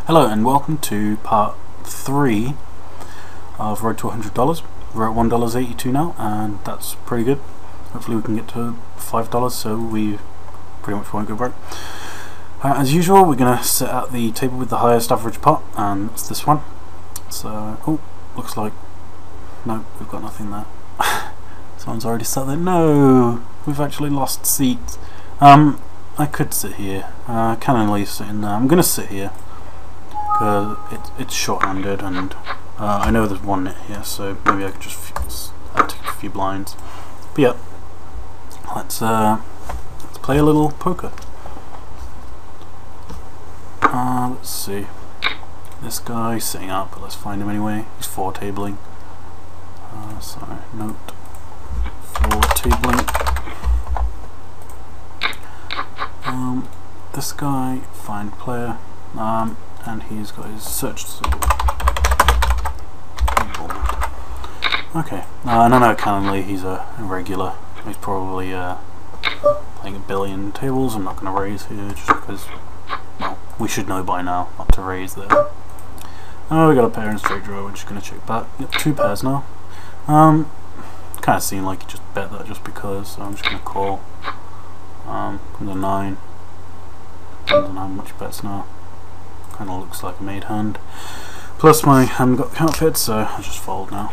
Hello and welcome to part 3 of Road to $100. We're at $1.82 now, and that's pretty good. Hopefully we can get to $5 so we pretty much won't go broke. As usual, we're going to set out the table with the highest average pot, and it's this one. So, oh, looks like, no, we've got nothing there. Someone's already sat there. No, we've actually lost seats. I could sit here. I can only sit in there. I'm going to sit here. It's short-handed, and I know there's one net here, so maybe I could just take a few blinds. But yeah, let's play a little poker. Let's see. This guy's sitting up, but let's find him anyway. He's 4-tabling. Sorry, note 4-tabling. This guy, fine player. And he's got his search symbol. Okay, no, Cannonly, he's a regular. He's probably playing a billion tables. I'm not going to raise here just because, well, we should know by now not to raise there. Oh, we got a pair and straight draw, we're just going to check back. Yep, 2 pairs now. Kind of seemed like he just bet that just because, so I'm just going to call. The 9. I don't know how much bets now. Kind of looks like a made hand. Plus my hand got counterfeit, so I'll just fold now.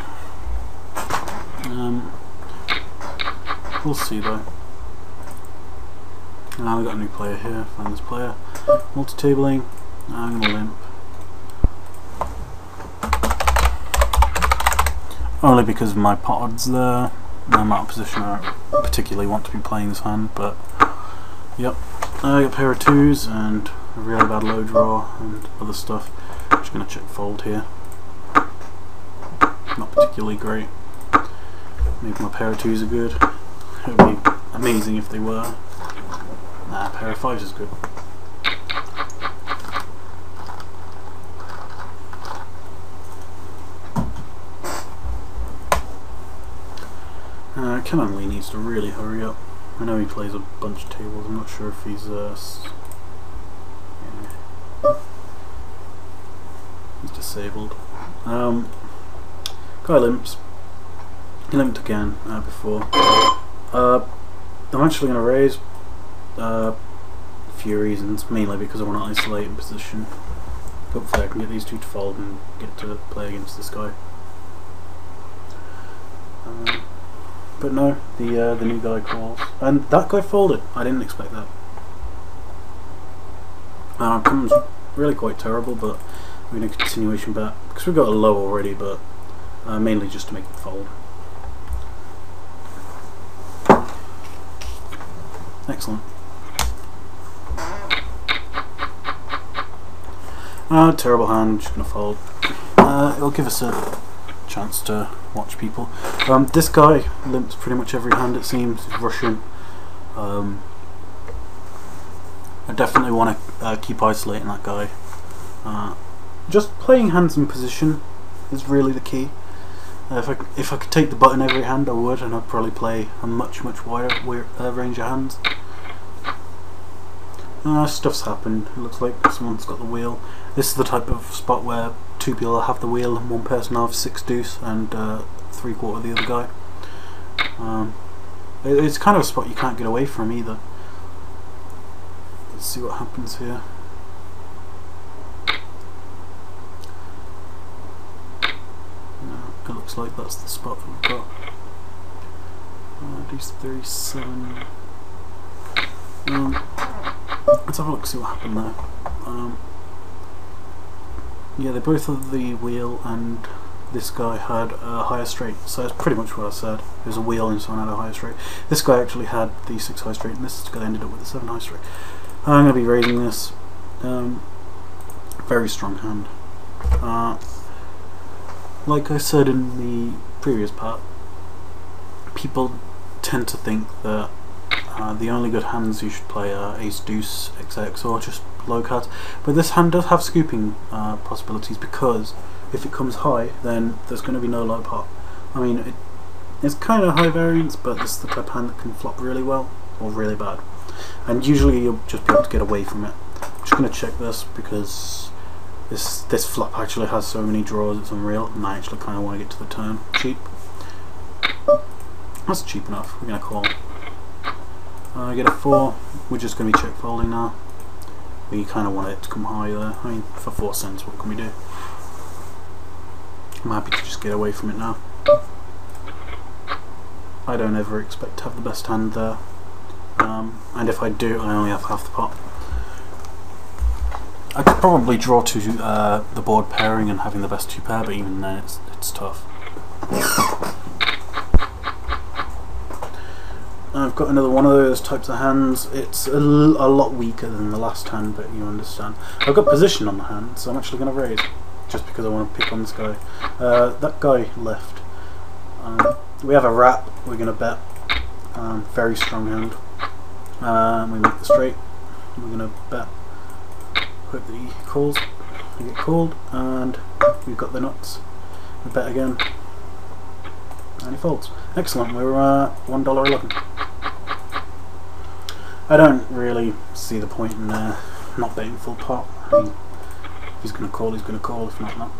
We'll see though. Now we've got a new player here. Find this player. Multi-tabling. I'm gonna limp. Only because of my pot odds there. I'm not in a position where I particularly want to be playing this hand, but yep. I got a pair of 2s and a really bad low draw and other stuff. Just going to check fold here. Not particularly great. Maybe my pair of 2s are good. It would be amazing if they were. Nah, a pair of 5s is good. Cannonly needs to really hurry up. I know he plays a bunch of tables. I'm not sure if he's he's disabled. Guy limps. He limped again before. I'm actually going to raise a few reasons, mainly because I want to isolate in position. Hopefully I can get these 2 to fold and get to play against this guy. But no, the new guy calls, and that guy folded. I didn't expect that. Comes really quite terrible, but we're going to continuation bet because we've got a low already, but mainly just to make it fold. Excellent. Terrible hand. Just going to fold. It'll give us a chance to watch people. This guy limps pretty much every hand, it seems. He's Russian. I definitely want to keep isolating that guy. Just playing hands in position is really the key. If I could take the button every hand, I would, and I'd probably play a much wider range of hands. Stuff's happened. It looks like someone's got the wheel. This is the type of spot where 2 people have the wheel and 1 person will have 6 deuce and 3/4 the other guy. It's kind of a spot you can't get away from either. Let's see what happens here. It looks like that's the spot that we've got. Deuce 37. Let's have a look, see what happened there. Yeah, they both had the wheel, and this guy had a higher straight, so that's pretty much what I said. It was a wheel and someone had a higher straight. This guy actually had the 6 high straight, and this guy ended up with a 7 high straight. I'm going to be raising this. Very strong hand. Like I said in the previous part, people tend to think that the only good hands you should play are ace, deuce, XX, or just low cards. But this hand does have scooping possibilities, because if it comes high, then there's going to be no low pot. I mean, it's kind of high variance, but this is the type of hand that can flop really well or really bad. And usually you'll just be able to get away from it. I'm just going to check this because This flop actually has so many draws, it's unreal, and I actually kind of want to get to the turn cheap. That's cheap enough. We're going to call. I get a 4. We're just going to be check folding now. We kind of want it to come high there. I mean, for 4 cents, what can we do? I'm happy to just get away from it now. I don't ever expect to have the best hand there, and if I do, I only have half the pot. I could probably draw to the board pairing and having the best 2 pair, but even then it's tough. I've got another one of those types of hands. It's a lot weaker than the last hand, but you understand. I've got position on the hand, so I'm actually going to raise, just because I want to pick on this guy. That guy left. We have a wrap, we're going to bet. Very strong hand. We make the straight, we're going to bet. Hope that he calls. We get called, and we've got the nuts. We bet again, and he folds. Excellent, we're $1.11. I don't really see the point in not betting full pot. I mean, if he's going to call, he's going to call. If not, not.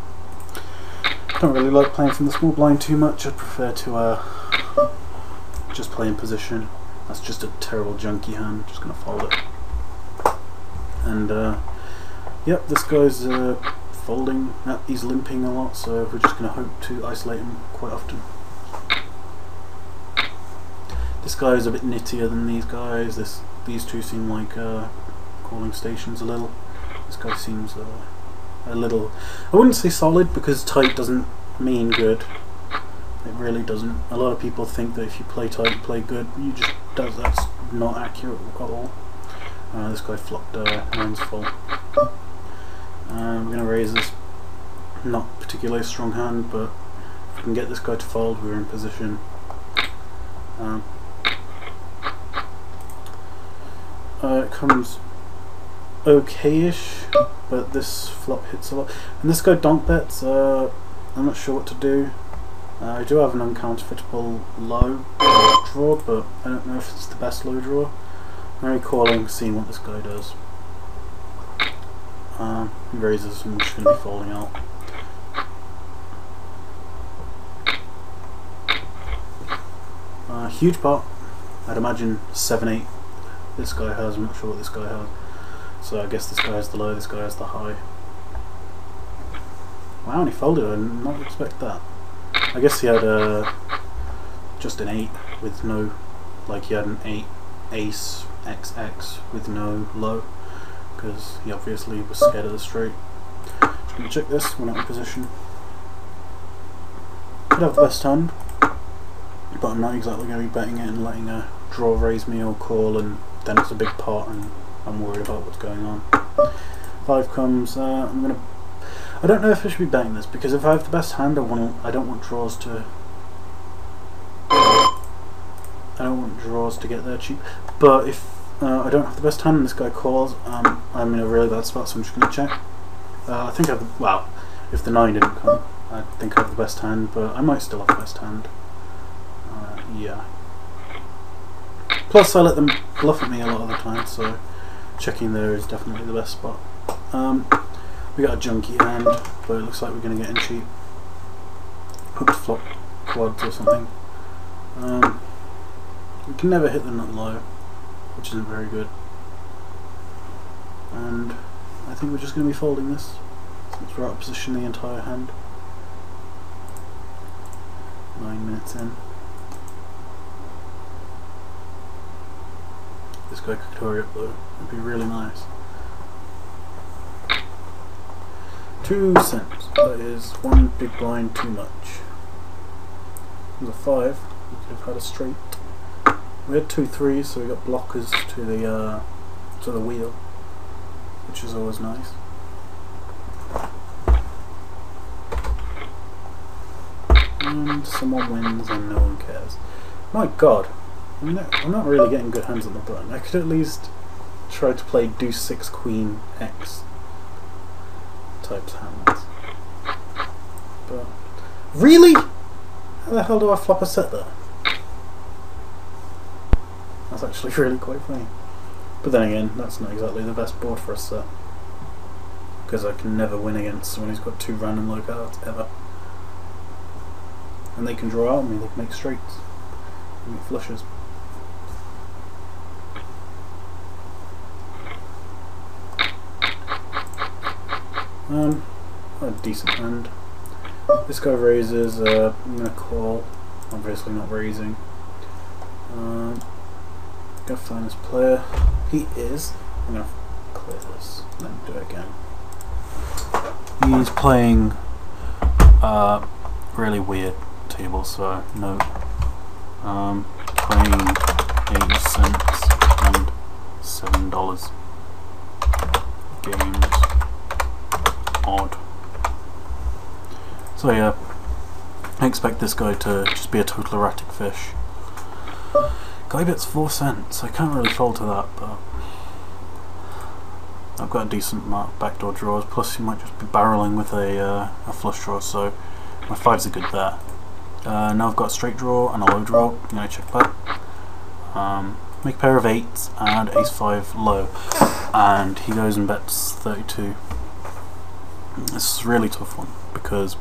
I don't really like playing from the small blind too much. I'd prefer to just play in position. That's just a terrible junky hand. Just going to fold it. And yep, this guy's folding. He's limping a lot, so we're just going to hope to isolate him quite often. This guy is a bit nittier than these guys. These two seem like calling stations a little. This guy seems a little, I wouldn't say solid, because tight doesn't mean good. It really doesn't. A lot of people think that if you play tight, you play good. That's not accurate at all. This guy flopped hands full. We're going to raise this. Not particularly a strong hand, but if we can get this guy to fold, we're in position. It comes okay-ish, but this flop hits a lot. And this guy donk bets. I'm not sure what to do. I do have an uncounterfeitable low draw, but I don't know if it's the best low draw. I'm only calling, seeing what this guy does. He raises, and we're just going to be folding out. Huge pot. I'd imagine 7-8. This guy has. I'm not sure what this guy has. So I guess this guy has the low, this guy has the high. Wow, and he folded. I did not expect that. I guess he had just an 8 with no, like he had an 8 ace XX with no low, because he obviously was scared of the straight. Just gonna check this. We're not in position. Could have the best hand, but I'm not exactly going to be betting it and letting a draw raise me or call, and then it's a big pot and I'm worried about what's going on. 5 comes. I don't know if I should be betting this, because if I have the best hand, I don't want draws to. I don't want draws to get there cheap. But if I don't have the best hand and this guy calls, I'm in a really bad spot, so I'm just going to check. I think I have. Well, if the 9 didn't come, I think I have the best hand, but I might still have the best hand. Yeah. Plus, I let them bluff at me a lot of the time, so checking there is definitely the best spot. We got a junky hand, but it looks like we're going to get in cheap. Hooked flop quads or something. We can never hit the nut low, which isn't very good. And I think we're just going to be folding this, since we're out of position the entire hand. 9 minutes in. This guy could hurry up though, it'd be really nice. 2 cents, that is 1 big blind too much. With a 5, we could have had a straight. We had 2 3s, so we got blockers to the wheel, which is always nice. And someone wins and no one cares. My god, I'm not really getting good hands on the button. I could at least try to play deuce 6 queen X types hands. But really? How the hell do I flop a set there? That's actually really quite funny. But then again, that's not exactly the best board for a set. because I can never win against someone who's got 2 random low cards ever. And they can draw out on me, they can make straights, and make flushes. A decent hand. This guy raises, I'm going to call, obviously not raising. Go find this player. He is. I'm going to clear this, and then do it again. He's playing really weird tables, so no. Playing 80 cents and $7. Games. Odd. So yeah, I expect this guy to just be a total erratic fish. Guy bets 4 cents, I can't really fold to that, but I've got a decent backdoor draws, plus he might just be barreling with a flush draw, so my 5s are good there. Now I've got a straight draw and a low draw. I'm going to check that. Make a pair of 8s and ace-5 low, and he goes and bets 32. This is a really tough one because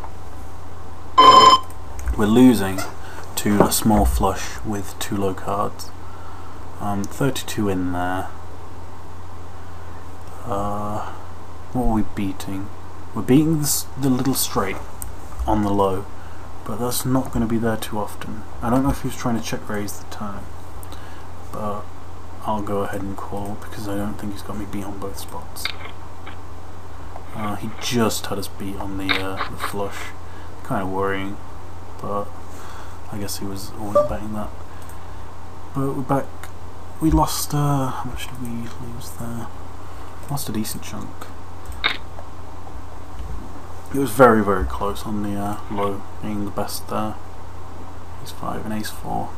we're losing to a small flush with 2 low cards. 32 in there. What are we beating? We're beating the little straight on the low, but that's not going to be there too often. I don't know if he was trying to check raise the turn, but I'll go ahead and call because I don't think he's got me beat on both spots. He just had us beat on the flush. Kind of worrying, but I guess he was always betting that. But we're back. We lost, how much did we lose there? Lost a decent chunk. It was very, very close on the low being the best there. Ace-5 and ace-4.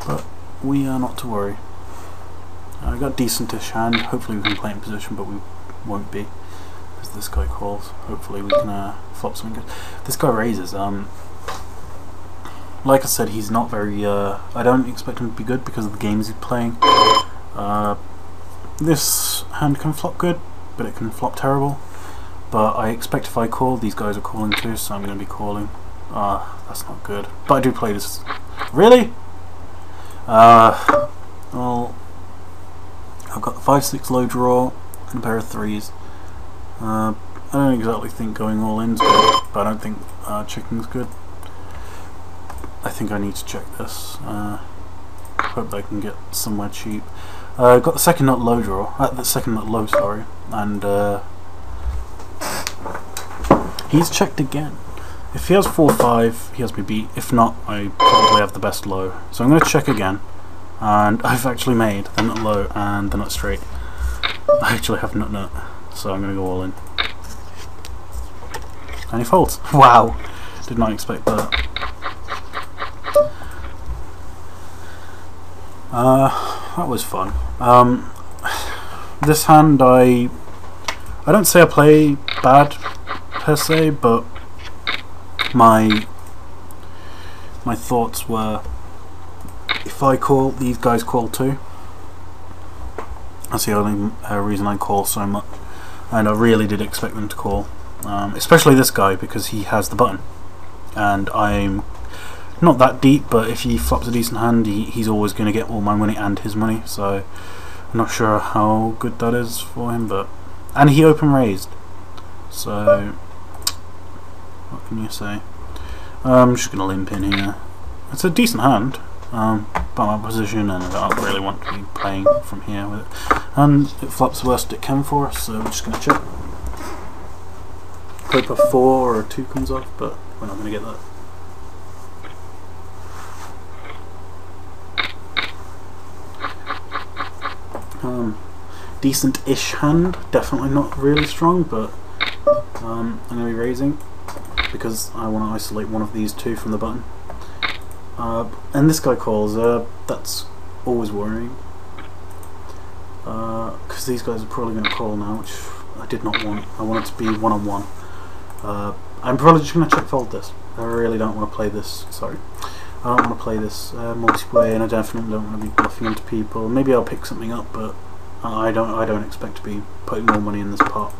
But we are not to worry. I got a decentish hand. Hopefully we can play in position, but we won't be, because this guy calls. Hopefully we can flop something good. This guy raises. Like I said, he's not very. I don't expect him to be good because of the games he's playing. This hand can flop good, but it can flop terrible. But I expect if I call, these guys are calling too, so I'm going to be calling. That's not good. But I do play this. Really? Well, I've got the 5-6 low draw and a pair of 3s. I don't exactly think going all in's good, but I don't think checking's good. I think I need to check this. Hope I can get somewhere cheap. Got the second nut low draw, the second nut low, sorry, and he's checked again. If he has 4-5, he has me beat. If not, I probably have the best low. So I'm going to check again, and I've actually made the nut low and the nut straight. I actually have nut, so I'm going to go all in. And he folds. Wow, did not expect that. That was fun. This hand, I don't say I play bad per se, but my thoughts were, if I call, these guys call too. That's the only reason I call so much, and I really did expect them to call, especially this guy, because he has the button, and I'm not that deep, but if he flops a decent hand, he's always going to get all my money and his money, so I'm not sure how good that is for him, and he open raised, so what can you say? I'm just going to limp in here. It's a decent hand, by my position, and I don't really want to be playing from here with it, and it flops the worst it can for us, so we're just going to check. Hope a 4 or a 2 comes off, but we're not going to get that. Decent-ish hand, definitely not really strong, but I'm going to be raising because I want to isolate one of these two from the button. And this guy calls, that's always worrying, because these guys are probably going to call now, which I did not want. I want it to be one-on-one. I'm probably just going to check fold this. I really don't want to play this, sorry. I don't want to play this multiplayer, and I definitely don't want to be bluffing into people. Maybe I'll pick something up, but I don't expect to be putting more money in this pot.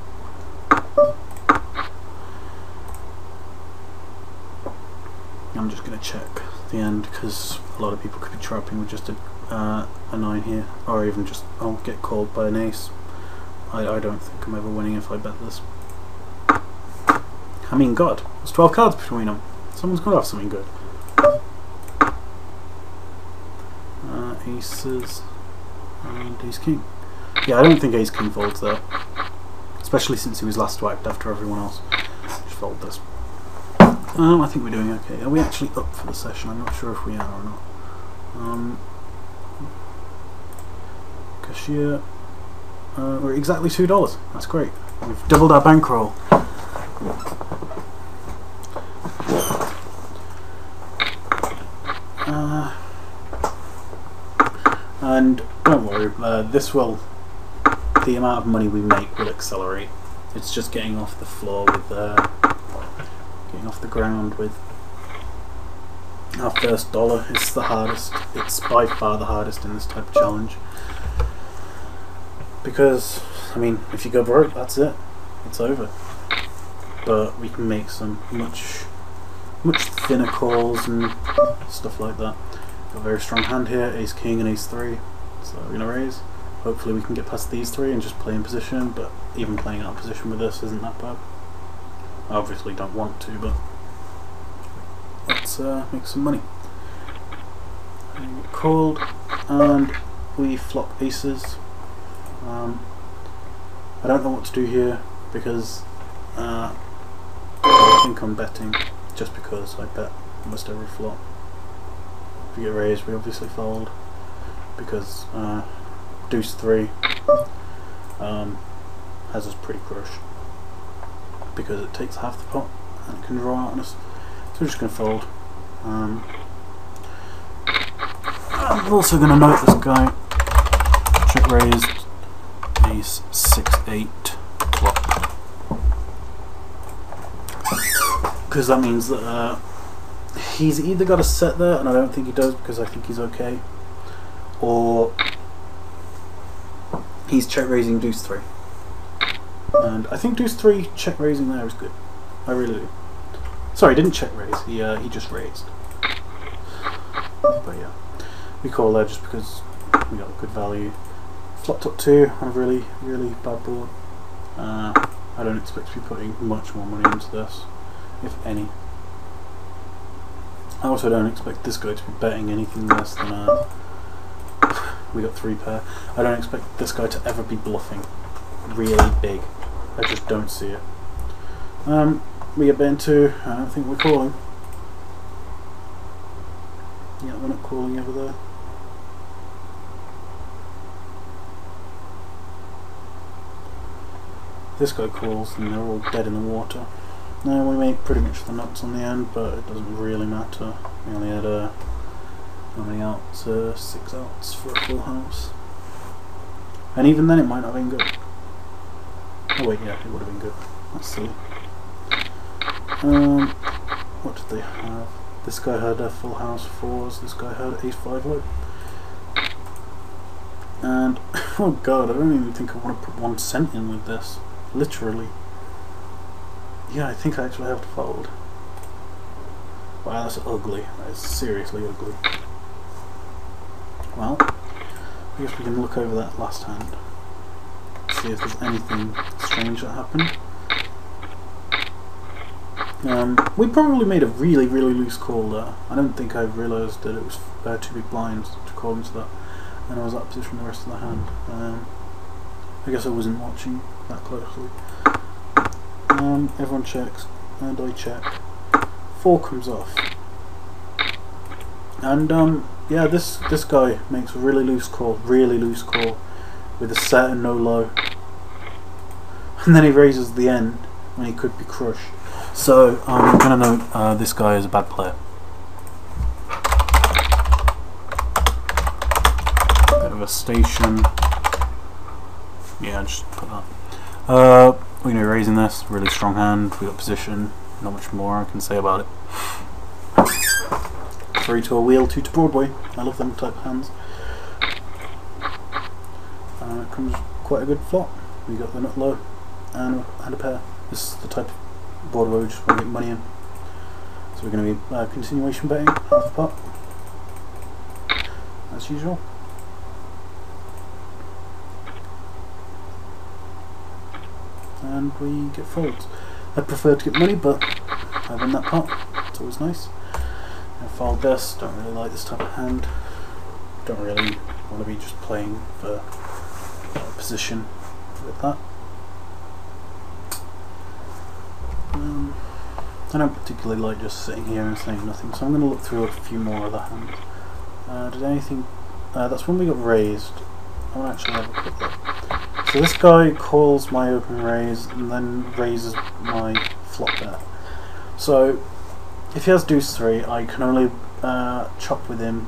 I'm just going to check the end because a lot of people could be trapping with just a 9 here, or even just I'll get called by an ace. I don't think I'm ever winning if I bet this. I mean, God, there's 12 cards between them. Someone's got to have something good. Aces and ace king. Yeah, I don't think ace king folds there, especially since he was last whacked after everyone else. Just fold this. I think we're doing okay. Are we actually up for the session? I'm not sure if we are or not. Cashier. We're exactly $2. That's great. We've doubled our bankroll. And don't worry, the amount of money we make will accelerate. It's just getting off the floor with, getting off the ground with our first dollar is the hardest. It's by far the hardest in this type of challenge. Because, I mean, if you go broke, that's it. It's over. But we can make some much thinner calls and stuff like that. Got a very strong hand here, ace king and ace 3. So we're going to raise. Hopefully we can get past these 3 and just play in position, but even playing out of position with this isn't that bad. I obviously don't want to, but let's make some money. We get called and we flop aces. I don't know what to do here because I think I'm betting just because I bet almost every flop. If we get raised, we obviously fold because deuce 3 has us pretty crushed because it takes half the pot and it can draw out on us. So we're just going to fold. I'm also going to note this guy. Check raised, ace 6-8 flop. Because that means that he's either got a set there, and I don't think he does because I think he's okay, or he's check raising deuce 3. And I think deuce 3 check raising there is good. I really do. Sorry, he didn't check raise, he just raised. But yeah, we call there just because we got good value. Flopped up 2 on a really bad board. I don't expect to be putting much more money into this, if any. I also don't expect this guy to be betting anything less than we got 3 pair. I don't expect this guy to ever be bluffing really big. I just don't see it. We get bet into, I don't think we're calling. Yeah, we're not calling over there. This guy calls and they're all dead in the water. Now we make pretty much the nuts on the end, but it doesn't really matter. We only had how many outs? 6 outs for a full house. And even then it might not have been good. Oh wait, yeah, it would have been good. That's silly. What did they have? This guy had a full house 4s, this guy had ace 5 low. And, oh god, I don't even think I want to put 1 cent in with this. Literally. Yeah, I think I actually have to fold. Wow, that's ugly. That is seriously ugly. Well, I guess we can look over that last hand. See if there's anything strange that happened. We probably made a really loose call there. I don't think I realised that it was 2 big blinds to call into that. And I was out of position the rest of the hand. I guess I wasn't watching that closely. Everyone checks, and I check. 4 comes off. And yeah, this guy makes a really loose call with a set and no low. And then he raises the end when he could be crushed. So I'm gonna note this guy is a bad player. Bit of a station. Yeah, just put that. We're gonna be raising this, really strong hand, we got position, not much more I can say about it. 3 to a wheel, 2 to Broadway. I love them type of hands. comes quite a good flop. We got the nut low and a pair. This is the type of board where we just want to get money in. So we're going to be continuation betting half the pot, as usual. And we get folds. I prefer to get money, but I win that pot. It's always nice. I fold this. Don't really like this type of hand. Don't really want to be just playing for position with that. I don't particularly like just sitting here and saying nothing, so I'm going to look through a few more other hands. Did anything? That's when we got raised. I want to actually have a quick look. So this guy calls my open raise and then raises my flop bet. So if he has deuce 3, I can only chop with him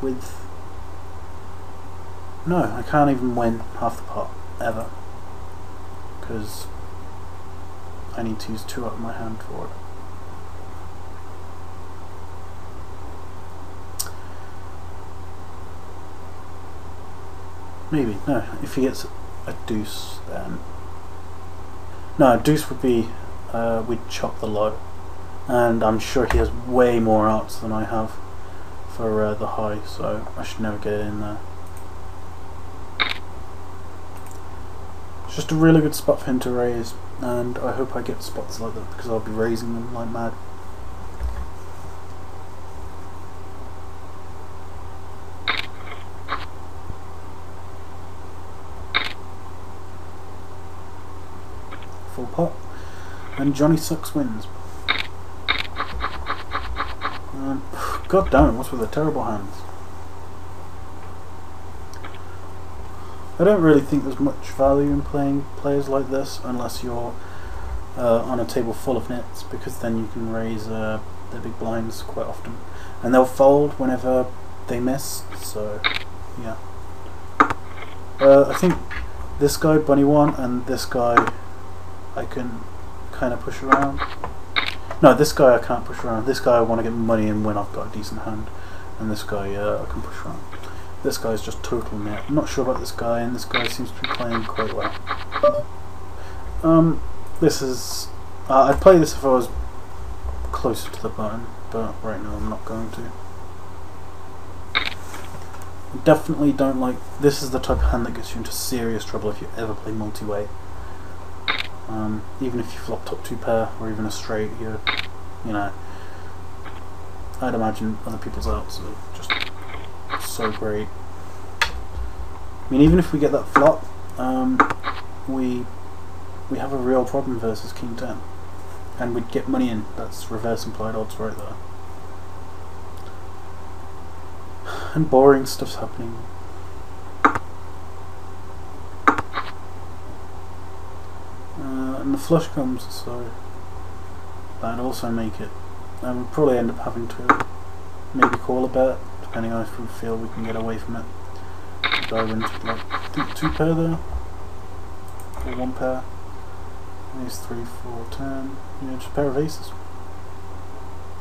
with... No, I can't even win half the pot, ever. Because I need to use 2 out of my hand for it. Maybe, no, if he gets a deuce then... No, a deuce would be, we'd chop the low. And I'm sure he has way more outs than I have for the high, so I should never get it in there. It's just a really good spot for him to raise, and I hope I get spots like that because I'll be raising them like mad. Full pot, and Johnny Sucks wins. God damn it, what's with the terrible hands? I don't really think there's much value in playing players like this unless you're on a table full of nits, because then you can raise the big blinds quite often. And they'll fold whenever they miss, so yeah. I think this guy, Bunny 1, and this guy I can kind of push around. No, this guy I can't push around. This guy I want to get money in when I've got a decent hand. And this guy I can push around. This guy is just total net. I'm not sure about this guy, and this guy seems to be playing quite well. This is... I'd play this if I was closer to the button, but right now I'm not going to. I definitely don't like... This is the type of hand that gets you into serious trouble if you ever play multi-way. Even if you flop top 2 pair or even a straight, you know, I'd imagine other people's outs are just so great. I mean, even if we get that flop, we have a real problem versus King 10, and we'd get money in. That's reverse implied odds right there. And boring stuff's happening. And the flush comes, so that'd also make it. And we'll probably end up having to maybe call a bet, depending on if we feel we can get away from it. The guy wins with like, I think 2 pair there, or 1 pair. Ace 3, 4, 10. Yeah, just a pair of aces.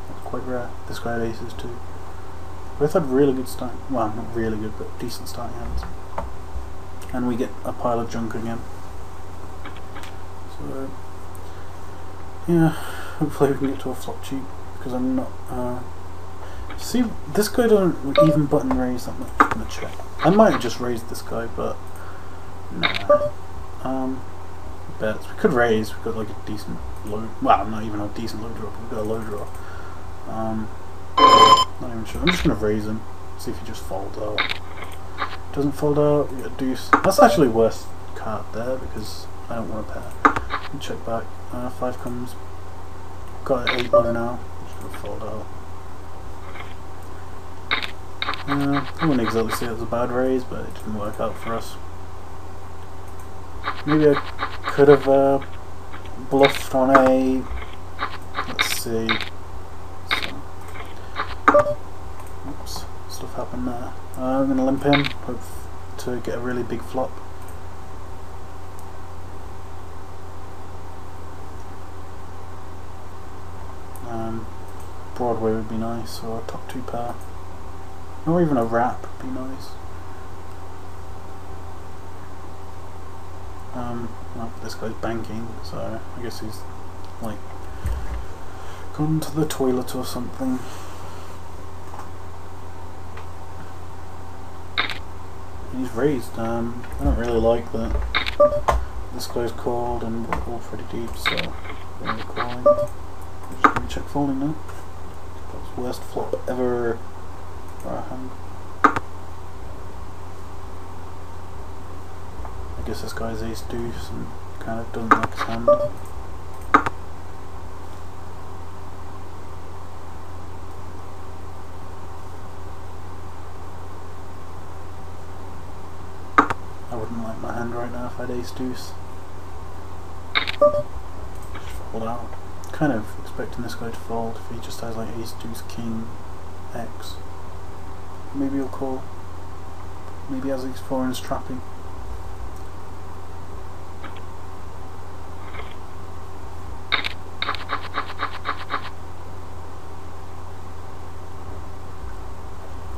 That's quite rare. This guy had aces too. Both had really good starting, well, not really good, but decent starting hands. And we get a pile of junk again. So, yeah, hopefully we can get to a flop cheap, because I'm not, see, this guy doesn't even button raise that much. I'm gonna check. I might have just raised this guy, but, no. Bets. We could raise, we've got like a decent low, well, not even a decent low draw, but we've got a low draw. Not even sure. I'm just gonna raise him, see if he just folds out. Doesn't fold out, we get a deuce. That's actually worst card there, because I don't want a pair. Check back. 5 comes. Got an 8 low now. Just gonna fold out. I wouldn't exactly say it was a bad raise, but it didn't work out for us. Maybe I could have bluffed on a... Let's see. So, oops, stuff happened there. I'm gonna limp in, hope to get a really big flop. Broadway would be nice, or a top 2 pair, or even a wrap would be nice. Well, this guy's banking, so I guess he's like gone to the toilet or something. He's raised. I don't really like that this guy's called and we're all pretty deep, so we're calling. Just gonna check folding now. That was worst flop ever for our hand. I guess this guy's ace deuce and kind of doesn't like his hand. I wouldn't like my hand right now if I had ace deuce. Just fold out. Kind of expecting this guy to fold if he just has like ace deuce king X. Maybe he'll call. Maybe he has ace four and is trapping.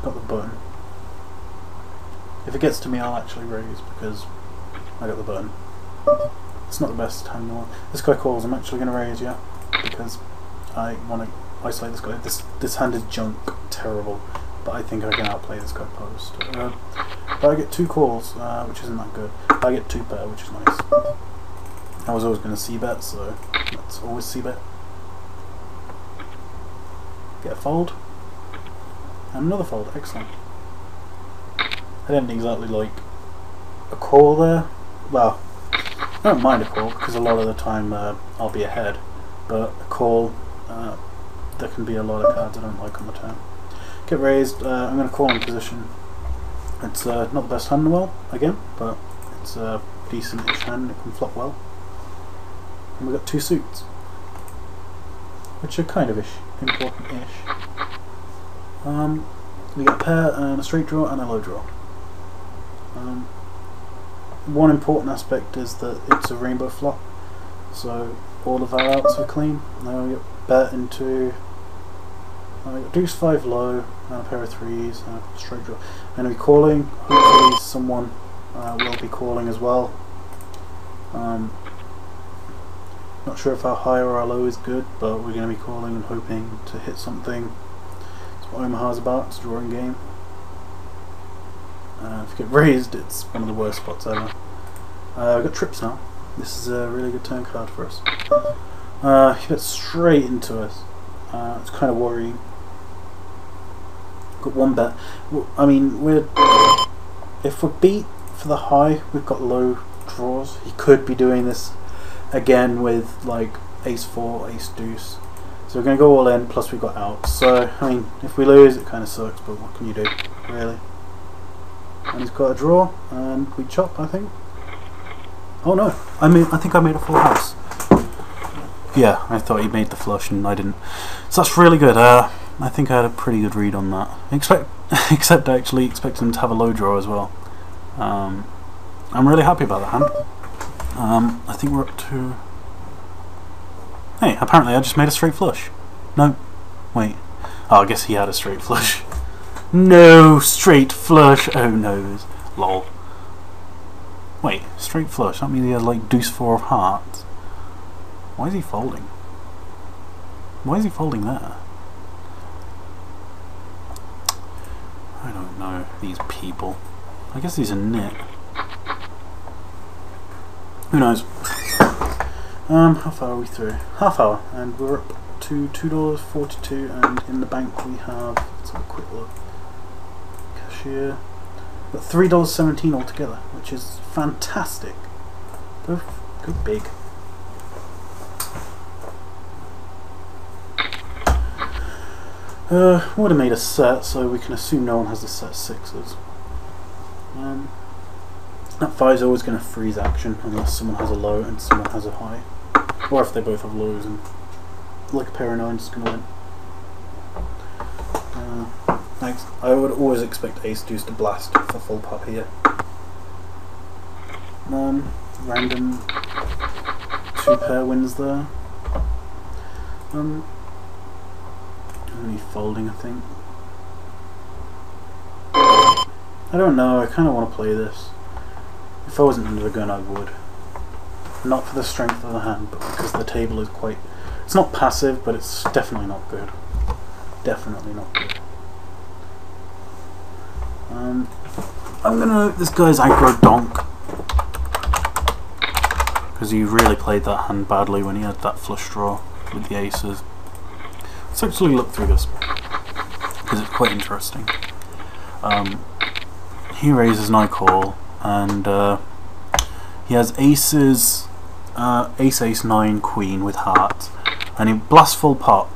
Got the button. If it gets to me, I'll actually raise because I got the button. It's not the best hand in the world. This guy calls. I'm actually going to raise, yeah, because I want to isolate this guy. This hand is junk, terrible, but I think I can outplay this guy post. But I get two calls, which isn't that good. I get two pair, which is nice. I was always going to c-bet, so let's always c-bet. Get a fold. And another fold, excellent. I didn't exactly like a call there. Well, I don't mind a call because a lot of the time I'll be ahead, but a call, there can be a lot of cards I don't like on the turn. Get raised, I'm going to call in position. It's not the best hand in the world, again, but it's a decent-ish hand, it can flop well. And we've got two suits, which are kind of important-ish. We got a pair and a straight draw and a low draw. One important aspect is that it's a rainbow flop, so all of our outs are clean. Now we get bet into deuce 5 low and a pair of threes and a straight draw. And we're calling. Hopefully someone will be calling as well. Not sure if our high or our low is good, but we're going to be calling and hoping to hit something. That's what Omaha's about. It's a drawing game. If you get raised, it's one of the worst spots ever. We've got trips now. This is a really good turn card for us. He gets straight into us. It's kind of worrying. Got one bet. I mean, if we're beat for the high, we've got low draws. He could be doing this again with like ace 4, ace deuce. So we're going to go all in, plus we've got outs. So, I mean, if we lose, it kind of sucks, but what can you do, really? And he's got a draw, and we chop, I think. Oh no, I think I made a full house. Yeah, I thought he made the flush and I didn't. So that's really good. I think I had a pretty good read on that. Except I actually expected him to have a low draw as well. I'm really happy about that hand. I think we're up to... Hey, apparently I just made a straight flush. No, wait. Oh, I guess he had a straight flush. No, straight flush. Oh noes. Lol. Wait, straight flush. That means he had like deuce 4 of hearts. Why is he folding? Why is he folding there? I don't know, these people. I guess he's a nit. Who knows? How far are we through? Half hour, and we're up to $2.42, and in the bank we have, let's have a quick look. Cashier. But $3.17 altogether, which is fantastic. Go big. Would have made a set, so we can assume no one has the set sixes. That 5 is always going to freeze action unless someone has a low and someone has a high, or if they both have lows and like a pair of 9s is going to win. Thanks. I would always expect ace deuce to blast for full pot here. Random 2 pair wins there. Only folding, I think. I don't know, I kind of want to play this. If I wasn't under the gun, I would. Not for the strength of the hand, but because the table is quite... It's not passive, but it's definitely not good. Definitely not good. I'm gonna... This guy's aggro donk. Because he really played that hand badly when he had that flush draw with the aces. Let's actually look through this, because it's quite interesting. He raises and I call, and he has aces, ace, ace, 9, queen with heart, and he blasts full pot,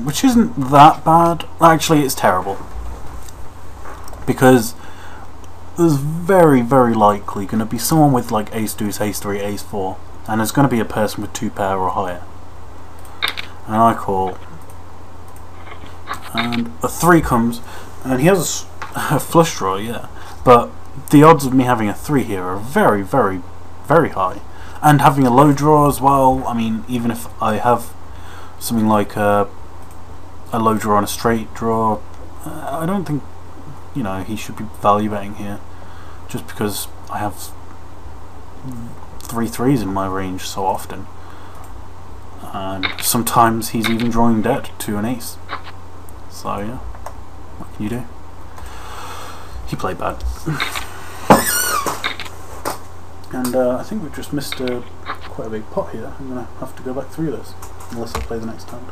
which isn't that bad. Actually, it's terrible, because there's very, very likely going to be someone with like ace deuce, ace 3, ace 4, and there's going to be a person with 2 pair or higher. And I call, and a 3 comes, and he has a flush draw, yeah, but the odds of me having a 3 here are very, very, very high. And having a low draw as well. I mean, even if I have something like a low draw and a straight draw, I don't think, you know, he should be value betting here, just because I have 3 threes in my range so often. And sometimes he's even drawing dead to an ace. So yeah, what can you do? He played bad. And I think we've just missed quite a big pot here. I'm going to have to go back through this, unless I play the next hand.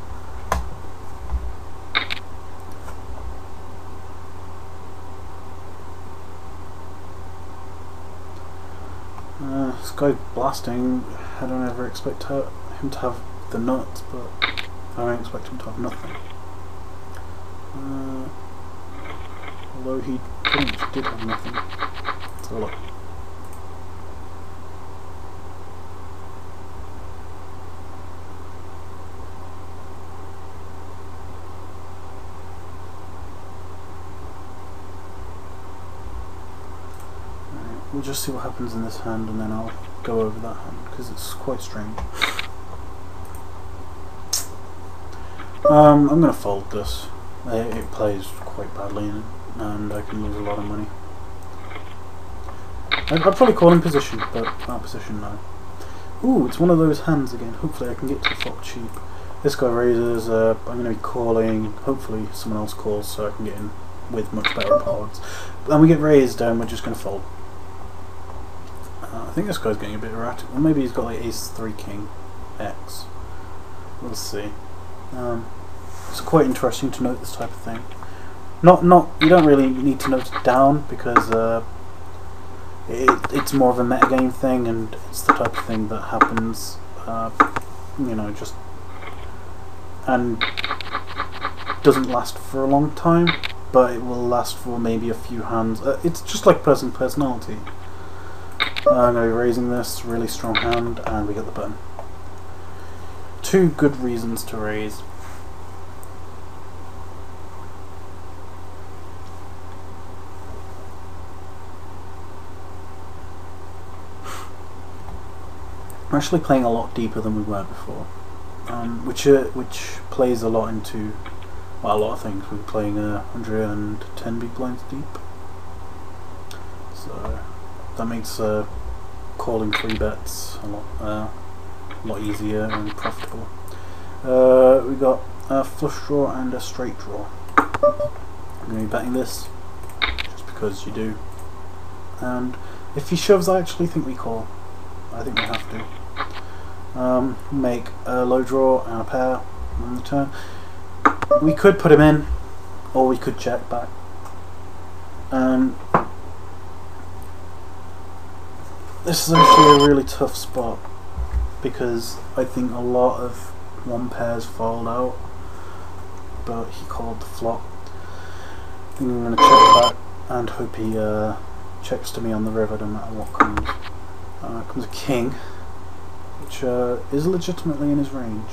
This guy blasting, I don't ever expect him to have the nuts, but I don't expect him to have nothing. Although he pretty much did have nothing. Let's have a look. We'll just see what happens in this hand, and then I'll go over that hand, because it's quite strange. I'm going to fold this. It plays quite badly in it, and I can lose a lot of money. I'd probably call in position, but out of position now. Ooh, it's one of those hands again. Hopefully I can get to the flop cheap. This guy raises, I'm going to be calling. Hopefully someone else calls so I can get in with much better odds. And we get raised, and we're just going to fold. I think this guy's getting a bit erratic. Or maybe he's got like ace 3 king X. We'll see. It's quite interesting to note this type of thing. You don't really need to note it down, because it's more of a metagame thing, and it's the type of thing that happens, you know, just, and doesn't last for a long time, but it will last for maybe a few hands. It's just like personality. I'm going to be raising this, really strong hand, and we get the button. 2 good reasons to raise. We're actually playing a lot deeper than we were before, which plays a lot into, well, a lot of things. We're playing 110 big blinds deep, so that makes calling 3 bets a lot easier and profitable. We got a flush draw and a straight draw. I'm going to be betting this just because you do. And if he shoves, I actually think we call. I think we have to. Make a low draw and a pair on the turn. We could put him in, or we could check back. This is actually a really tough spot, because I think a lot of 1 pairs fold out, but he called the flop. I think I'm going to check back and hope he checks to me on the river no matter what comes. Comes a king, which is legitimately in his range.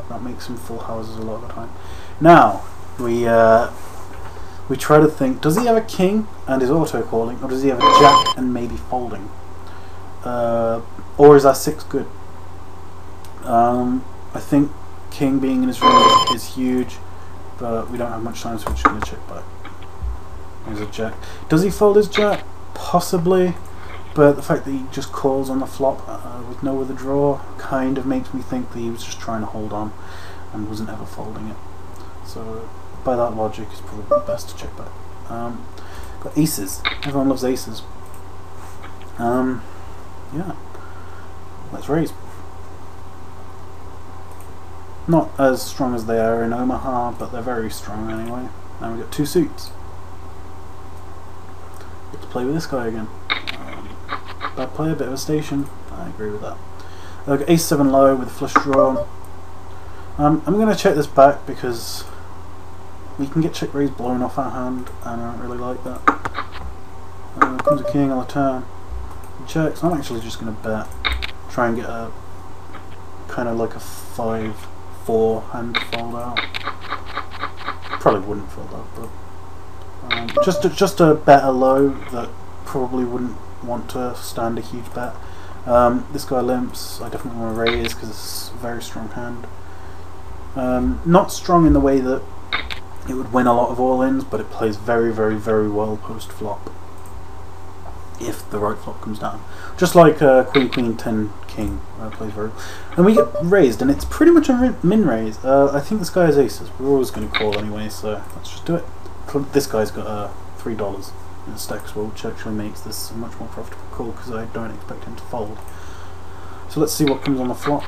That makes him full houses a lot of the time. Now we try to think: does he have a king and is auto calling, or does he have a jack and maybe folding, or is that 6 good? I think king being in his range is huge, but we don't have much time, so we're just going to check back. There's a jack. Does he fold his jack? Possibly. but the fact that he just calls on the flop with no other draw kind of makes me think that he was just trying to hold on and wasn't ever folding it. So by that logic, it's probably best to check back. Got aces. Everyone loves aces. Yeah. Let's raise. Not as strong as they are in Omaha, but they're very strong anyway. And we've got 2 suits. Let's play with this guy again. Bad play, a bit of a station. I agree with that. I've got ace-7 low with a flush draw. I'm going to check this back because we can get check raise blown off our hand, and I don't really like that. Comes a king on the turn. He checks. I'm actually just going to bet. Try and get a kind of like a 5-4 hand fold out. Probably wouldn't fold out, but just a bet a low that probably wouldn't want to stand a huge bet. This guy limps. I definitely want to raise because it's a very strong hand. Not strong in the way that it would win a lot of all-ins, but it plays very, very, very well post-flop if the right flop comes down. Just like Queen, Queen, 10, King plays very well. And we get raised, and it's pretty much a min raise. I think this guy has aces. We're always going to call anyway, so let's just do it. This guy's got $3 in the stacks, which actually makes this a much more profitable call because I don't expect him to fold. So let's see what comes on the flop.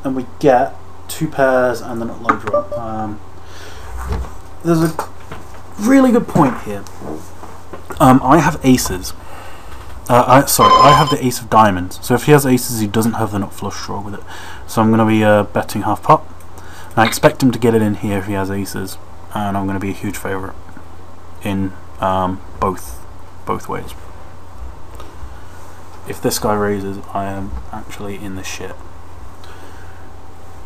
And we get 2 pairs and the nut low draw. There's a really good point here. I have aces. Sorry, I have the ace of diamonds. So if he has aces, he doesn't have the nut flush draw with it. So I'm going to be betting half pot. And I expect him to get it in here if he has aces, and I'm going to be a huge favourite in both ways. If this guy raises, I am actually in the shit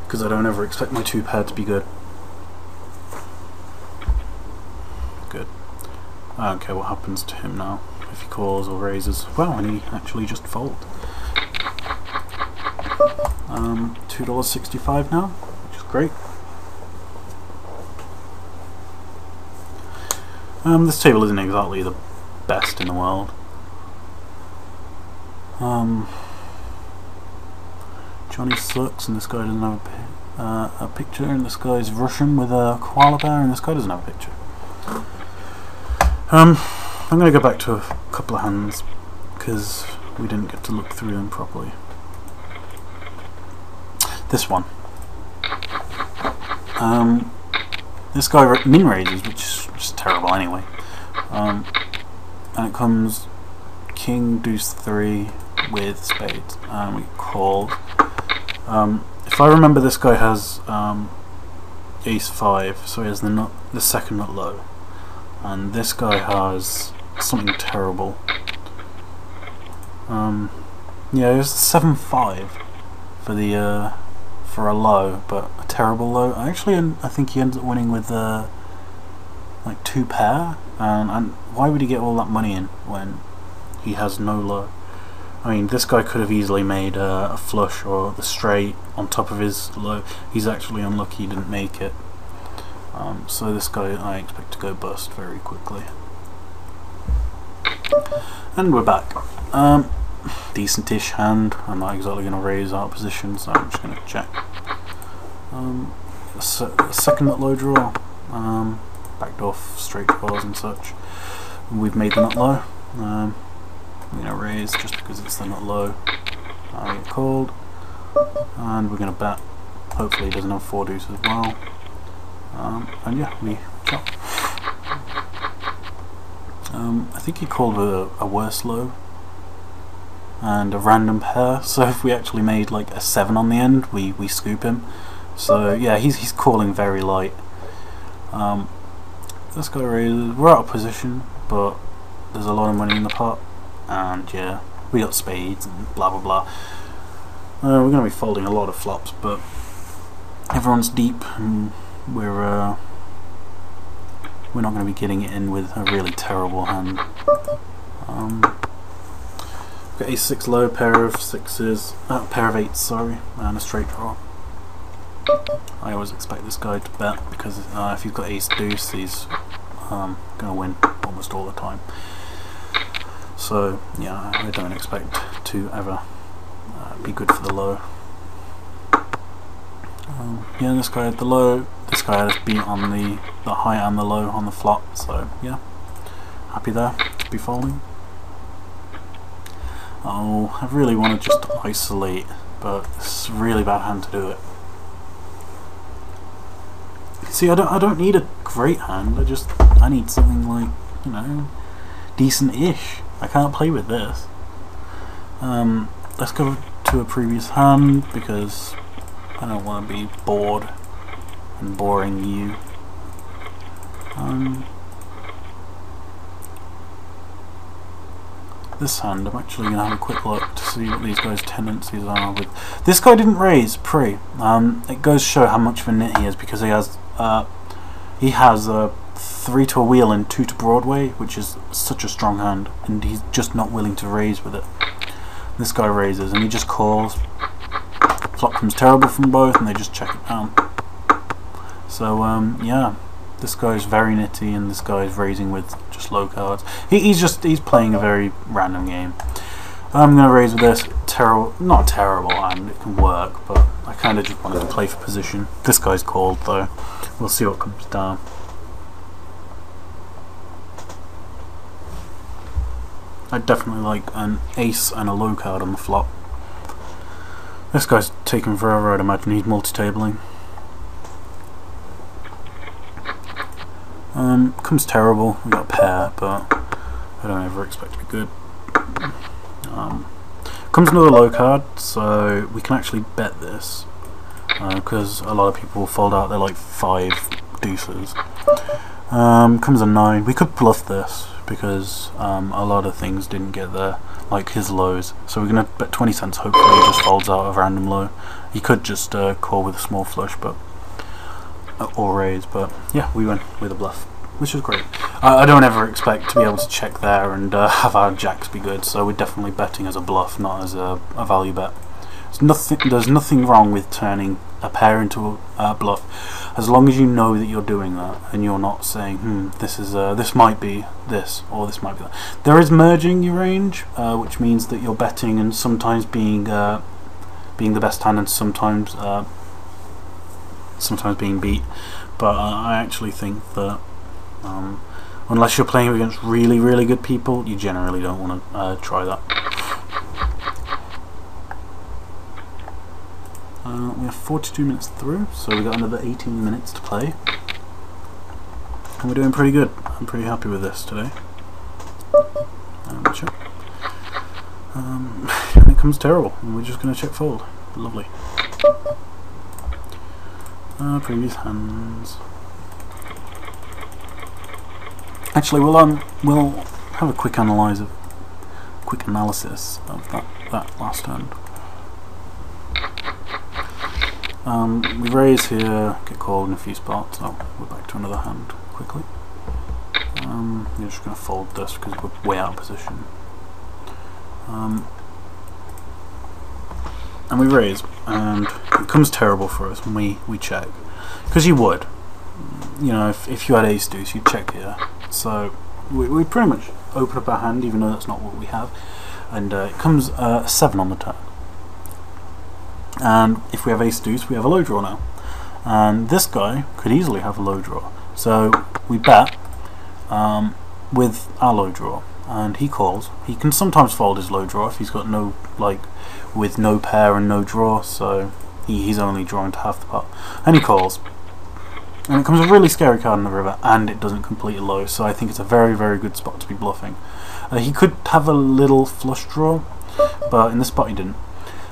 because I don't ever expect my 2 pair to be good. Good. I don't care what happens to him now, if he calls or raises. Well, and he actually just fold. $2.65 now, which is great. This table isn't exactly the best in the world. Johnny sucks, and this guy doesn't have a picture, and this guy's Russian with a koala bear, and this guy doesn't have a picture. I'm going to go back to a couple of hands because we didn't get to look through them properly. This one. This guy min raises, which is just terrible anyway. And it comes King Deuce 3 with spades, and we call. If I remember, this guy has Ace 5, so he has the second nut low. And this guy has something terrible. Yeah, it was 7-5 for the for a low, but a terrible low. I think he ends up winning with like 2 pair. And why would he get all that money in when he has no low? I mean, this guy could have easily made a flush or the straight on top of his low. He's actually unlucky he didn't make it. So this guy I expect to go bust very quickly. And we're back. Decent-ish hand. I'm not exactly going to raise our position, so I'm just going to check. Second nut low draw. Backed off straight draws and such. We've made the nut low. I'm going to raise just because it's the nut low. I get called. And we're going to bet. Hopefully he doesn't have 4 deuce as well. And yeah, we chop. I think he called with a worse low and a random pair, so if we actually made like a 7 on the end, we scoop him. So yeah, he's calling very light. This guy raises. We're out of position, but there's a lot of money in the pot, and yeah, we got spades and blah blah blah. We're going to be folding a lot of flops, but everyone's deep, and we're not going to be getting it in with a really terrible hand. Got ace 6 low, pair of 6s, pair of 8s, sorry, and a straight draw. I always expect this guy to bet because if he's got ace deuce, he's going to win almost all the time. so yeah, I don't expect to ever be good for the low. Yeah, this guy had the low, this guy had us beat on the high and the low on the flop, so yeah, happy there to be folding. Oh, I really want to just isolate, but it's a really bad hand to do it. See, I don't need a great hand, I need something like, you know, decent-ish. I can't play with this. Let's go to a previous hand because I don't want to be bored and boring you. This hand, I'm actually going to have a quick look to see what these guys' tendencies are with. This guy didn't raise pre. It goes to show how much of a nit he is because he has a 3 to a wheel and 2 to Broadway, which is such a strong hand, and he's just not willing to raise with it. This guy raises and he just calls. Flop comes terrible from both and they just check it down. So yeah, this guy's very nitty and this guy's raising with just low cards. He's playing a very random game. I'm gonna raise with this not terrible hand, it can work, but I kinda just wanted to play for position. This guy's called though. We'll see what comes down. I'd definitely like an ace and a low card on the flop. This guy's taking forever, I'd imagine he's multi-tabling. Comes terrible, we got a pair, but I don't ever expect to be good. Comes another low card, so we can actually bet this, because a lot of people fold out their like 5 deuces. Comes a 9, we could bluff this, because a lot of things didn't get there, like his lows. So we're going to bet 20 cents, hopefully he just folds out a random low. He could just call with a small flush, but or raise, but yeah, we went with a bluff, which is great. I don't ever expect to be able to check there and have our jacks be good, so we're definitely betting as a bluff, not as a value bet. There's nothing wrong with turning a pair into a bluff, as long as you know that you're doing that and you're not saying, this might be this or this might be that. There is merging your range, which means that you're betting and sometimes being the best hand and sometimes being beat. But I actually think that unless you're playing against really, really good people, you generally don't want to try that. We have 42 minutes through, so we've got another 18 minutes to play. And we're doing pretty good. I'm pretty happy with this today. Check. And it comes terrible, and we're just going to check fold. Lovely. Previous hands. Actually, we'll have a quick analysis of that last hand. We raise here, get called in a few spots. Oh, we're back to another hand quickly. You're just going to fold this because we're way out of position. And we raise, and it comes terrible for us when we check, because you would, you know, if you had ace deuce, you'd check here. So we pretty much open up our hand, even though that's not what we have, and it comes 7 on the turn. And if we have ace deuce, we have a low draw now, and this guy could easily have a low draw. So we bet with our low draw, and he calls. He can sometimes fold his low draw if he's got no, like, with no pair and no draw, so he's only drawing to half the pot, and he calls. And it comes a really scary card in the river, and it doesn't complete a low, so I think it's a very, very good spot to be bluffing. He could have a little flush draw, but in this spot he didn't.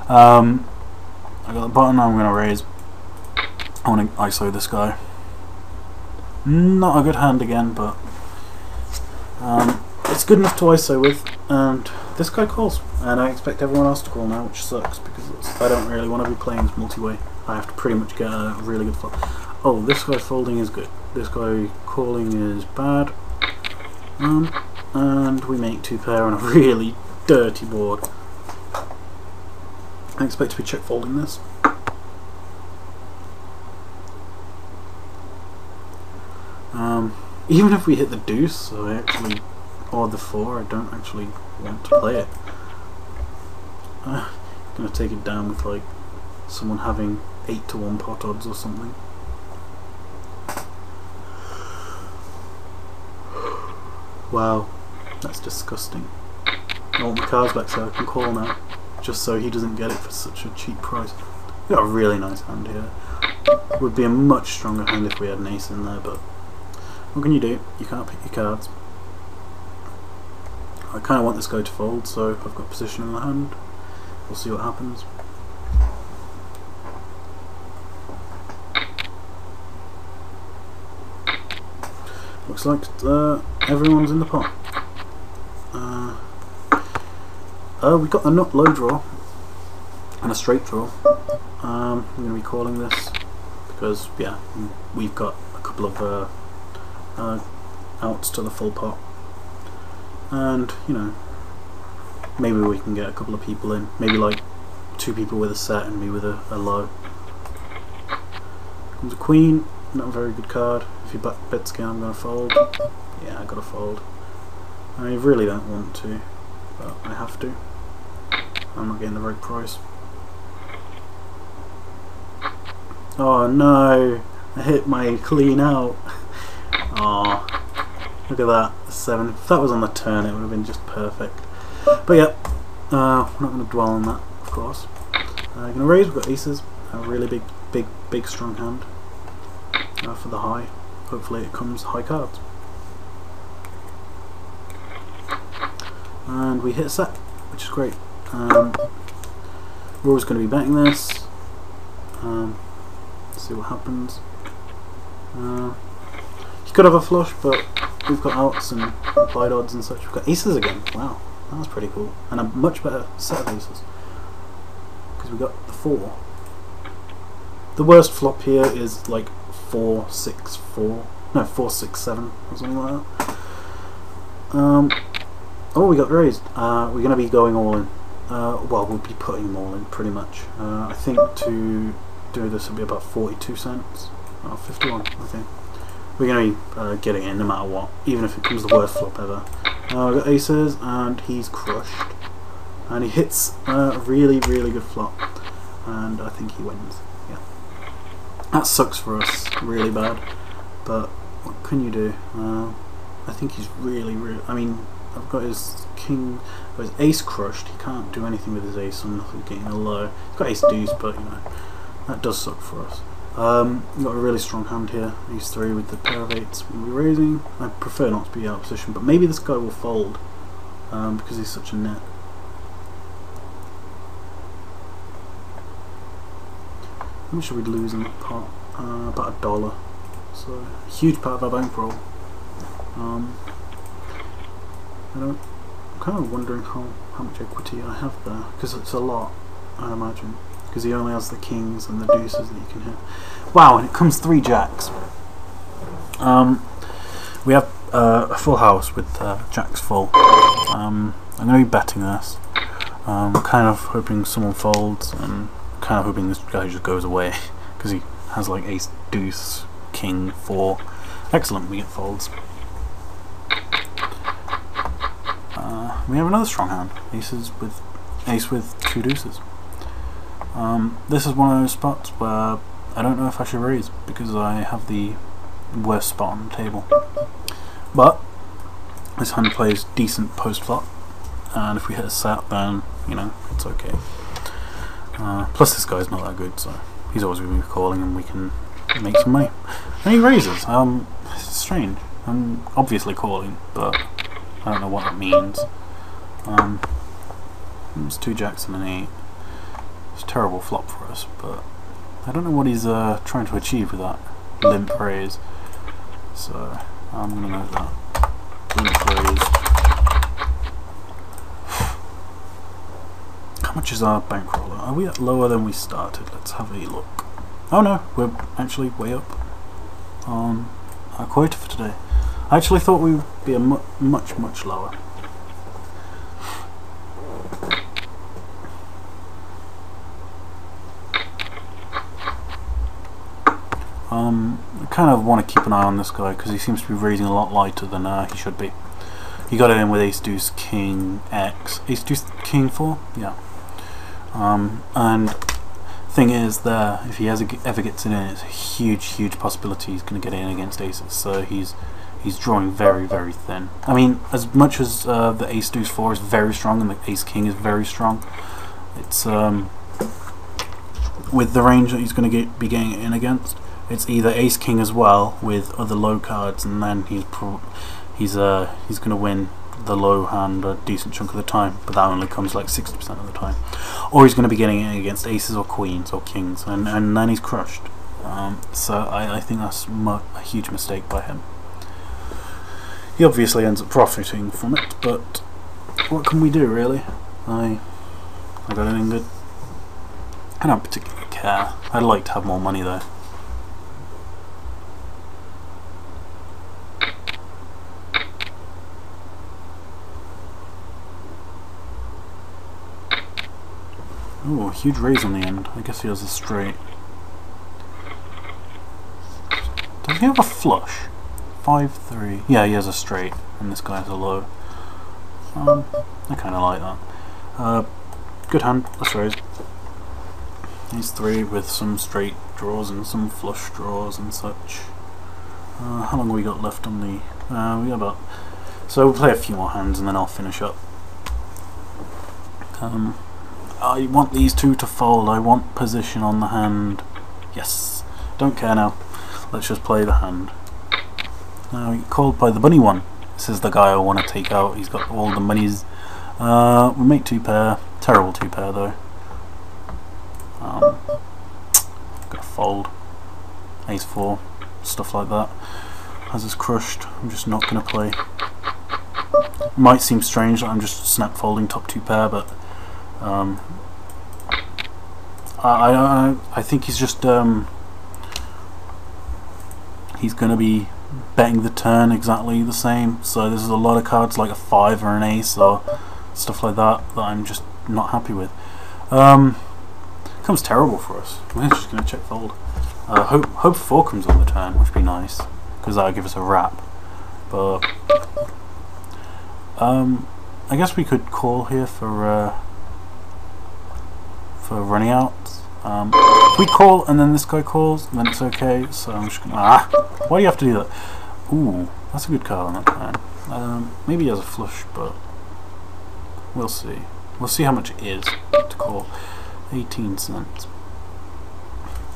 I got the button, I'm going to raise. I want to ISO this guy. Not a good hand again, but it's good enough to ISO with, and this guy calls. And I expect everyone else to call now, which sucks, because I don't really want to be playing this multi-way. I have to pretty much get a really good flop. Oh, this guy folding is good. This guy calling is bad. And we make 2 pair on a really dirty board. I expect to be check folding this. Even if we hit the deuce, so I actually or the 4. I don't actually want to play it. I'm gonna take it down with like someone having 8 to 1 pot odds or something. Wow, that's disgusting. I want my cards back so I can call now, just so he doesn't get it for such a cheap price. We got a really nice hand here. It would be a much stronger hand if we had an ace in there, but what can you do? You can't pick your cards. I kind of want this guy to fold, so I've got position in the hand. We'll see what happens. Looks like everyone's in the pot. We got a nut low draw and a straight draw. I'm going to be calling this because, yeah, we've got a couple of outs to the full pot, and you know, maybe we can get a couple of people in. Maybe like 2 people with a set and me with a low. Comes a queen. Not a very good card. If you bets again, I'm going to fold. Yeah, I got to fold. I really don't want to, but I have to. I'm not getting the right price. Oh no! I hit my clean out. Oh, look at that, 7. If that was on the turn, it would have been just perfect. But yeah, we're not going to dwell on that, of course. Going to raise. We've got aces. A really big, strong hand. For the high. Hopefully it comes high cards. And we hit a set, which is great. We're always going to be betting this. See what happens. He could have a flush, but we've got outs and implied odds and such. We've got aces again. Wow, that was pretty cool. And a much better set of aces, because we got the 4. The worst flop here is like 4, 6, 4. No, 4, 6, 7 or something like that. Oh, we got raised. We're going to be going all in. Well, we'll be putting them all in pretty much. I think to do this will be about 42 cents. Oh, 51. Okay. We're going to be getting in no matter what, even if it comes the worst flop ever. We've got aces, and he's crushed. And he hits a really good flop. And I think he wins. Yeah. That sucks for us, really bad. But what can you do? I think he's really. I mean, I've got his king, his ace crushed. He can't do anything with his ace, so I'm not getting a low. He's got ace deuce, but you know, that does suck for us. We've got a really strong hand here. These 3 with the pair of 8s. We'll be raising. I prefer not to be out of position, but maybe this guy will fold because he's such a net. How much should we lose in that pot? About $1. So a huge part of our bankroll. I'm kind of wondering how much equity I have there, because it's a lot, I imagine, because he only has the kings and the deuces that you can hit. Wow, and it comes 3 jacks. We have a full house with jacks full. I'm going to be betting this. Kind of hoping someone folds, and kind of hoping this guy just goes away, because he has like ace, deuce, king, 4. Excellent, we get folds. We have another strong hand, ace with 2 deuces. This is one of those spots where I don't know if I should raise, because I have the worst spot on the table. But this hand plays decent post flop, and if we hit a set, then you know it's okay. Plus this guy's not that good, so he's always going to be calling, and we can make some money. And he raises. It's strange. I'm obviously calling, but I don't know what that means. It's 2 jacks and an 8. It's a terrible flop for us, but I don't know what he's trying to achieve with that limp raise. So I'm going to note that. Limp raised. How much is our bankroll? Are we at lower than we started? Let's have a look. Oh no, we're actually way up on our quota for today. I actually thought we would be a much lower. I kind of want to keep an eye on this guy because he seems to be raising a lot lighter than he should be. he got it in with ace deuce king X, ace deuce king 4, yeah. And thing is, there, if he ever gets it in, it's a huge possibility he's going to get it in against aces. So he's drawing very thin. I mean, as much as the ace deuce 4 is very strong and the ace king is very strong, it's with the range that he's going to be getting it in against, it's either ace king as well with other low cards, and then he's going to win the low hand a decent chunk of the time, but that only comes like 60% of the time. Or he's going to be getting it against aces or queens or kings, and then he's crushed. So I think that's a huge mistake by him. He obviously ends up profiting from it, but what can we do, really? I got anything good? I don't particularly care. I'd like to have more money though. Ooh, huge raise on the end. I guess he has a straight. Does he have a flush? 5-3. Yeah, he has a straight, and this guy has a low. I kind of like that. Good hand. Let's raise. He's 3 with some straight draws and some flush draws and such. How long have we got left on the? We got about. So we'll play a few more hands and then I'll finish up. I want these two to fold. I want position on the hand. Yes. Don't care now. Let's just play the hand. Called by the bunny one. This is the guy I want to take out. He's got all the monies. We make 2 pair. Terrible 2 pair though. Gonna fold. Ace 4. Stuff like that. Has us crushed. I'm just not gonna play. It might seem strange that I'm just snap folding top 2 pair, but I think he's just he's gonna be betting the turn exactly the same. So there's a lot of cards like a 5 or an ace or stuff like that that I'm just not happy with. Comes terrible for us. We're just gonna check fold. Hope 4 comes on the turn, which would be nice because that would give us a wrap. But I guess we could call here for running out. If we call and then this guy calls, then it's okay. So I'm just gonna. Why do you have to do that? Ooh, that's a good card on that turn. Maybe he has a flush, but we'll see. We'll see how much it is to call. 18 cents.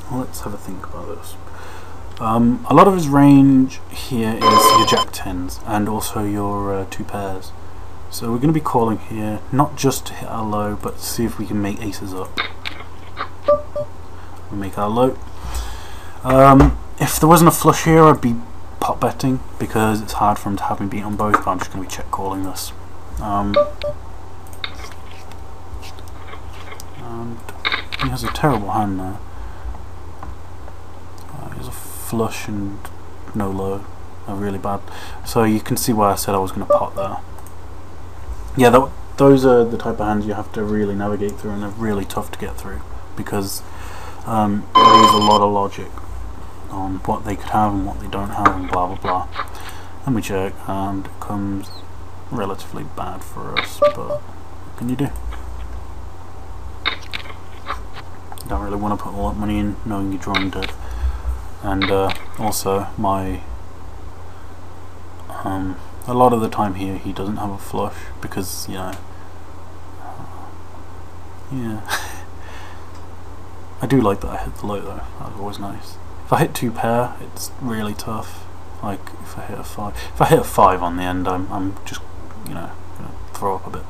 Well, let's have a think about this. A lot of his range here is your jack 10s and also your 2 pairs. So we're going to be calling here, not just to hit our low, but to see if we can make aces up. We make our low. If there wasn't a flush here, I'd be pot betting because it's hard for him to have me beat on both, but I'm just going to be check calling this. And he has a terrible hand there. He has a flush and no low. Really bad. So you can see why I said I was going to pot there. Yeah, those are the type of hands you have to really navigate through, and they're really tough to get through because they use a lot of logic on what they could have and what they don't have and blah blah blah. And we check, and it comes relatively bad for us, but what can you do? Don't really want to put all that money in knowing you're drawing dead. And also my a lot of the time here he doesn't have a flush because, you know, yeah. I do like that I hit the low though. That's always nice. If I hit 2 pair, it's really tough. Like if I hit a 5, if I hit a 5 on the end, I'm just, you know, gonna throw up a bit.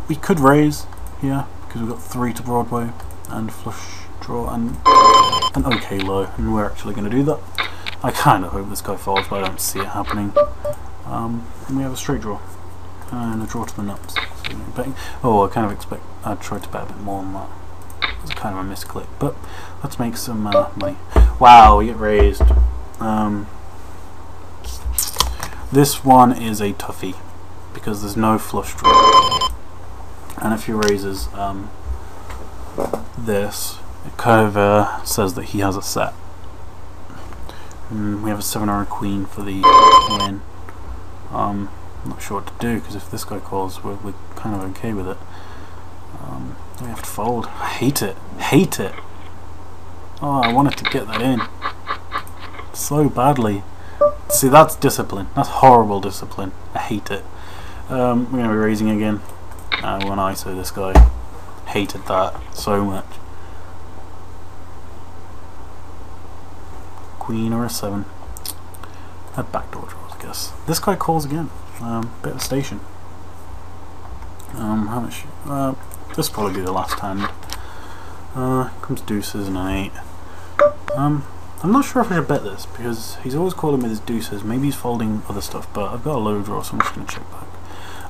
We could raise here because we've got 3 to Broadway and flush draw and an okay low, and we're actually going to do that. I kind of hope this guy folds, but I don't see it happening. And we have a straight draw and a draw to the nuts. So betting. Oh, I kind of expect I'd try to bet a bit more on that. It's kind of a misclick, but let's make some money. Wow, we get raised. This one is a toughie because there's no flush draw, and if he raises this, it kind of says that he has a set. We have a 7 or a queen for the win. I'm not sure what to do, because if this guy calls, we're kind of okay with it. We have to fold. I hate it. Hate it. Oh, I wanted to get that in so badly. See, that's discipline. That's horrible discipline. I hate it. We're going to be raising again. When I saw this guy, hated that so much. Queen or a 7. A backdoor draws, I guess. This guy calls again. Bit of station. How much? This will probably be the last hand. Comes deuces and an 8. I'm not sure if I should bet this, because he's always calling with his deuces. Maybe he's folding other stuff, but I've got a low draw, so I'm just going to check back.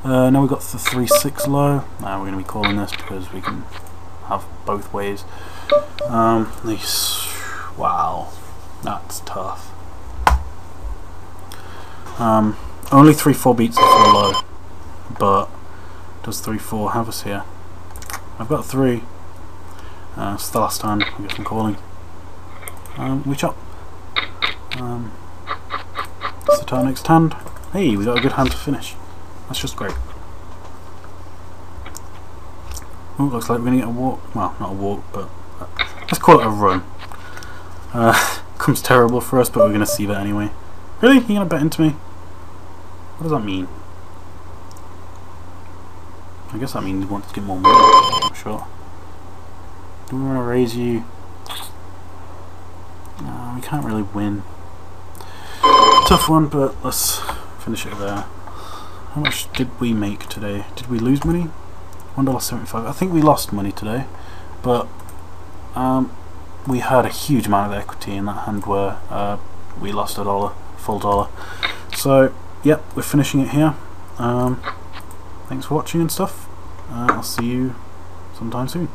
Now we've got the 3-6 low. Now we're going to be calling this because we can have both ways. Wow, that's tough. Only 3-4 beats the 4 low, but does 3-4 have us here? I've got 3. It's the last time I guess I'm calling. We chop. It's the turn next hand. Hey, we got a good hand to finish. That's just great. Oh, looks like we're gonna get a walk. Well, not a walk, but let's call it a run. Comes terrible for us, but we're gonna see that anyway. Really? You gonna bet into me? What does that mean? I guess that means you want to get more money. I'm not sure. Do we want to raise you? No, we can't really win. Tough one, but let's finish it there. How much did we make today? Did we lose money? $1.75. I think we lost money today, but we had a huge amount of equity in that hand where we lost $1, full dollar. So, yep, we're finishing it here. Thanks for watching and stuff. I'll see you sometime soon.